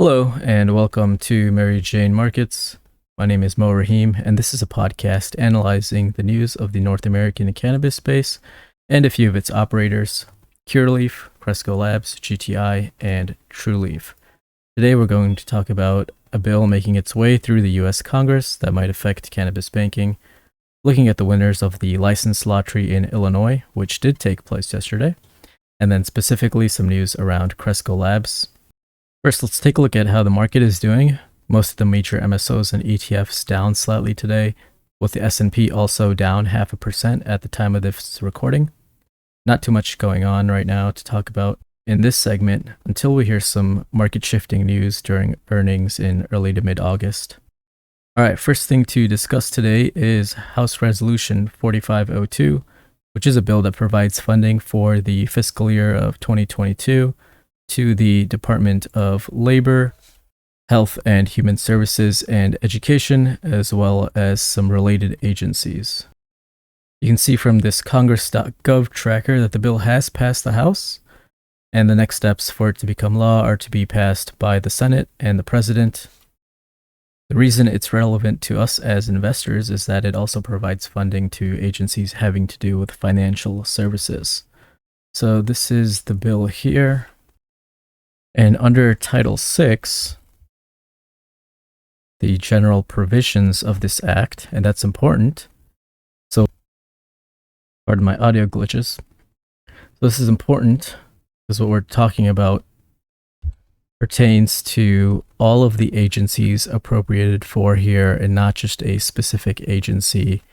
Hello, and welcome to Mary Jane Markets. My name is Mo Rahim, and this is a podcast analyzing the news of the North American cannabis space and a few of its operators, Curaleaf, Cresco Labs, GTI, and TrueLeaf. Today we're going to talk about a bill making its way through the U.S. Congress that might affect cannabis banking, looking at the winners of the license lottery in Illinois, which did take place yesterday, and then specifically some news around Cresco Labs. First, let's take a look at how the market is doing. Most of the major MSOs and ETFs down slightly today, with the S&P also down 0.5% at the time of this recording. Not too much going on right now to talk about in this segment until we hear some market shifting news during earnings in early to mid-August. All right, first thing to discuss today is House Resolution 4502, which is a bill that provides funding for the fiscal year of 2022 to the Department of Labor, Health and Human Services, and Education, as well as some related agencies. You can see from this Congress.gov tracker that the bill has passed the House, and the next steps for it to become law are to be passed by the Senate and the President. The reason it's relevant to us as investors is that it also provides funding to agencies having to do with financial services. So this is the bill here. And under Title VI, the general provisions of this act, and that's important. So, pardon my audio glitches. So this is important because what we're talking about pertains to all of the agencies appropriated for here and not just a specific agency.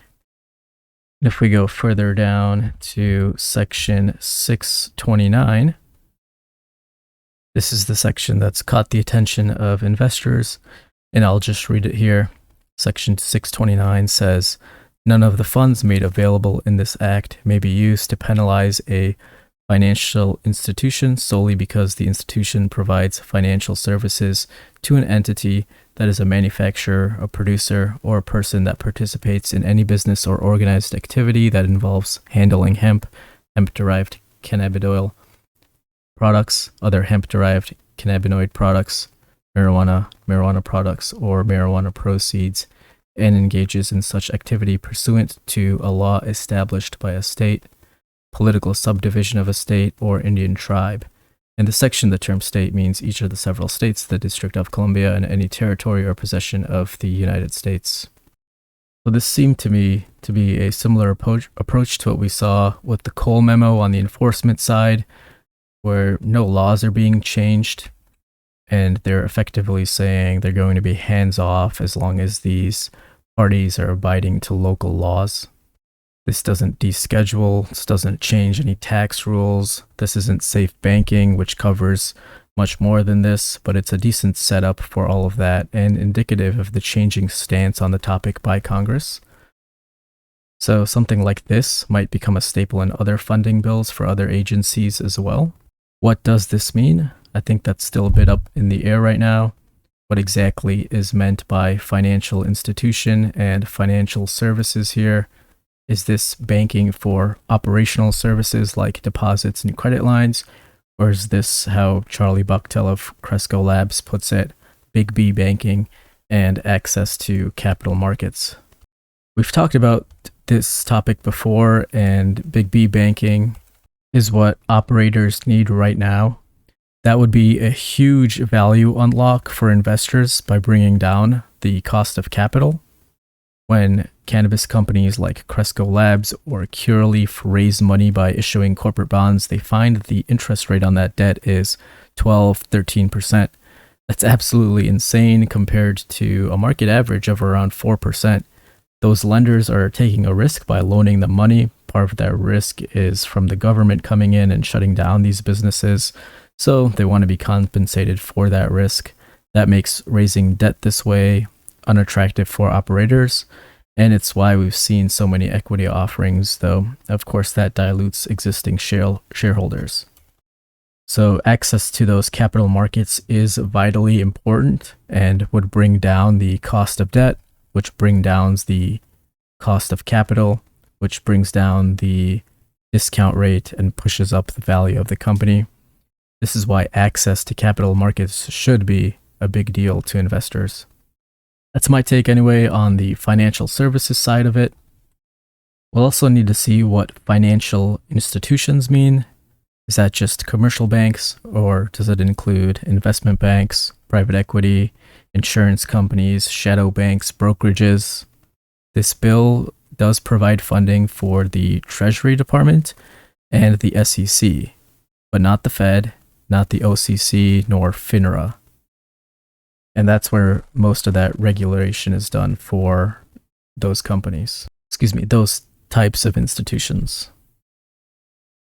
And if we go further down to Section 629, this is the section that's caught the attention of investors, and I'll just read it here. Section 629 says, "None of the funds made available in this act may be used to penalize a financial institution solely because the institution provides financial services to an entity that is a manufacturer, a producer, or a person that participates in any business or organized activity that involves handling hemp, hemp-derived cannabidiol products, other hemp-derived cannabinoid products, marijuana products, or marijuana proceeds, and engages in such activity pursuant to a law established by a state, political subdivision of a state, or Indian tribe." In this section, the term state means each of the several states, the District of Columbia, and any territory or possession of the United States. So this seemed to me to be a similar approach to what we saw with the Cole memo on the enforcement side, where no laws are being changed, and they're effectively saying they're going to be hands-off as long as these parties are abiding to local laws. This doesn't deschedule, this doesn't change any tax rules, this isn't safe banking, which covers much more than this, but it's a decent setup for all of that and indicative of the changing stance on the topic by Congress. So something like this might become a staple in other funding bills for other agencies as well. What does this mean? I think that's still a bit up in the air right now. What exactly is meant by financial institution and financial services here? Is this banking for operational services like deposits and credit lines? Or is this how Charlie Buchtel of Cresco Labs puts it, Big B banking and access to capital markets? We've talked about this topic before, and Big B banking is what operators need right now. That would be a huge value unlock for investors by bringing down the cost of capital. When cannabis companies like Cresco Labs or Curaleaf raise money by issuing corporate bonds, they find that the interest rate on that debt is 12-13%. That's absolutely insane compared to a market average of around 4%. Those lenders are taking a risk by loaning them money. Part of that risk is from the government coming in and shutting down these businesses, so they want to be compensated for that risk. That makes raising debt this way unattractive for operators, and it's why we've seen so many equity offerings, though of course that dilutes existing shareholders. So access to those capital markets is vitally important and would bring down the cost of debt, which brings down the cost of capital, which brings down the discount rate and pushes up the value of the company. This is why access to capital markets should be a big deal to investors. That's my take anyway on the financial services side of it. We'll also need to see what financial institutions mean. Is that just commercial banks, or does it include investment banks, private equity, insurance companies, shadow banks, brokerages? This bill does provide funding for the Treasury Department and the SEC, but not the Fed, not the OCC, nor FINRA. And that's where most of that regulation is done for those companies. Those types of institutions.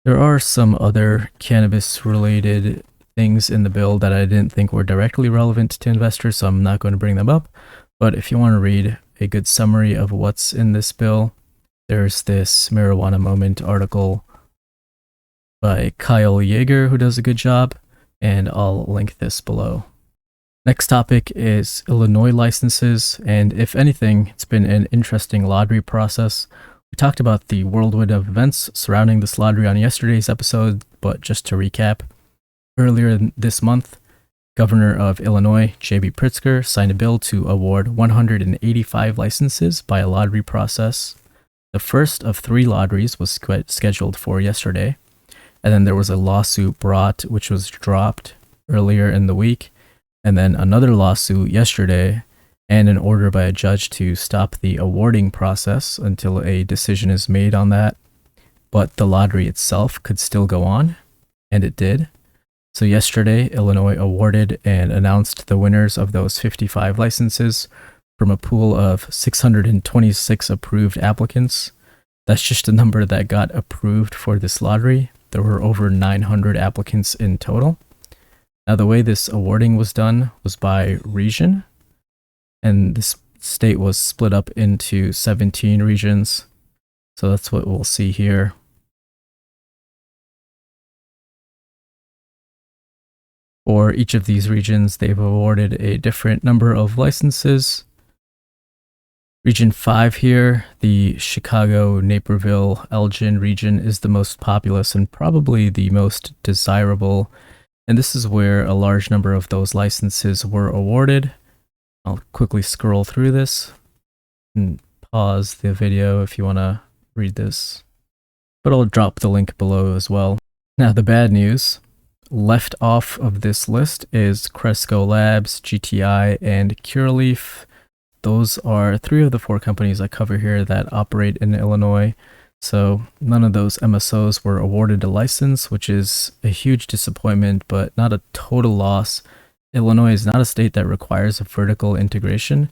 There are some other cannabis-related things in the bill that I didn't think were directly relevant to investors, so I'm not going to bring them up. But if you want to read a good summary of what's in this bill, there's this Marijuana Moment article by Kyle Yeager, who does a good job, and I'll link this below. Next topic is Illinois licenses, and if anything, it's been an interesting lottery process. We talked about the whirlwind of events surrounding this lottery on yesterday's episode, but just to recap, earlier this month, Governor of Illinois, J.B. Pritzker, signed a bill to award 185 licenses by a lottery process. The first of 3 lotteries was scheduled for yesterday, and then there was a lawsuit brought, which was dropped earlier in the week, and then another lawsuit yesterday, and an order by a judge to stop the awarding process until a decision is made on that. But the lottery itself could still go on, and it did. So yesterday, Illinois awarded and announced the winners of those 55 licenses from a pool of 626 approved applicants. That's just a number that got approved for this lottery. There were over 900 applicants in total. Now, the way this awarding was done was by region, and this state was split up into 17 regions. So that's what we'll see here. For each of these regions, they've awarded a different number of licenses. Region 5 here, the Chicago, Naperville, Elgin region, is the most populous and probably the most desirable. And this is where a large number of those licenses were awarded. I'll quickly scroll through this and pause the video if you want to read this. But I'll drop the link below as well. Now, the bad news. Left off of this list is Cresco Labs, GTI, and Curaleaf. Those are 3 of the 4 companies I cover here that operate in Illinois. So none of those MSOs were awarded a license, which is a huge disappointment, but not a total loss. Illinois is not a state that requires a vertical integration,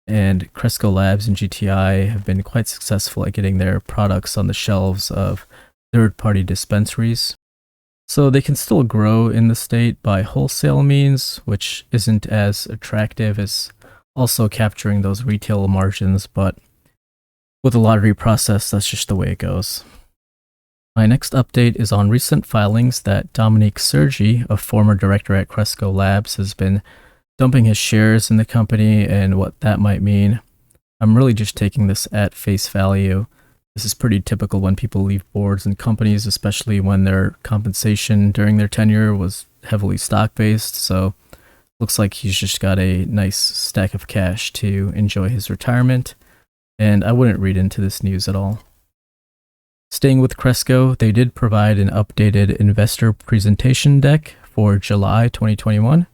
and Cresco Labs and GTI have been quite successful at getting their products on the shelves of third-party dispensaries. So they can still grow in the state by wholesale means, which isn't as attractive as also capturing those retail margins, but with the lottery process, that's just the way it goes. My next update is on recent filings that Dominique Sergi, a former director at Cresco Labs, has been dumping his shares in the company and what that might mean. I'm really just taking this at face value. This is pretty typical when people leave boards and companies, especially when their compensation during their tenure was heavily stock-based, so looks like he's just got a nice stack of cash to enjoy his retirement, and I wouldn't read into this news at all. Staying with Cresco, they did provide an updated investor presentation deck for July 2021.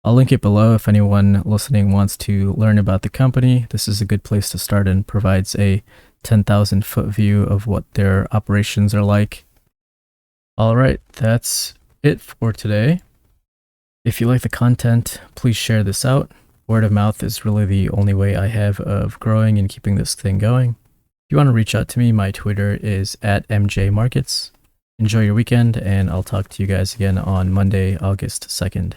I'll link it below if anyone listening wants to learn about the company. This is a good place to start and provides a 10,000 foot view of what their operations are like. All right, that's it for today. If you like the content, please share this out. Word of mouth is really the only way I have of growing and keeping this thing going. If you want to reach out to me, my Twitter is @MJMarkets. Enjoy your weekend, and I'll talk to you guys again on Monday, August 2nd.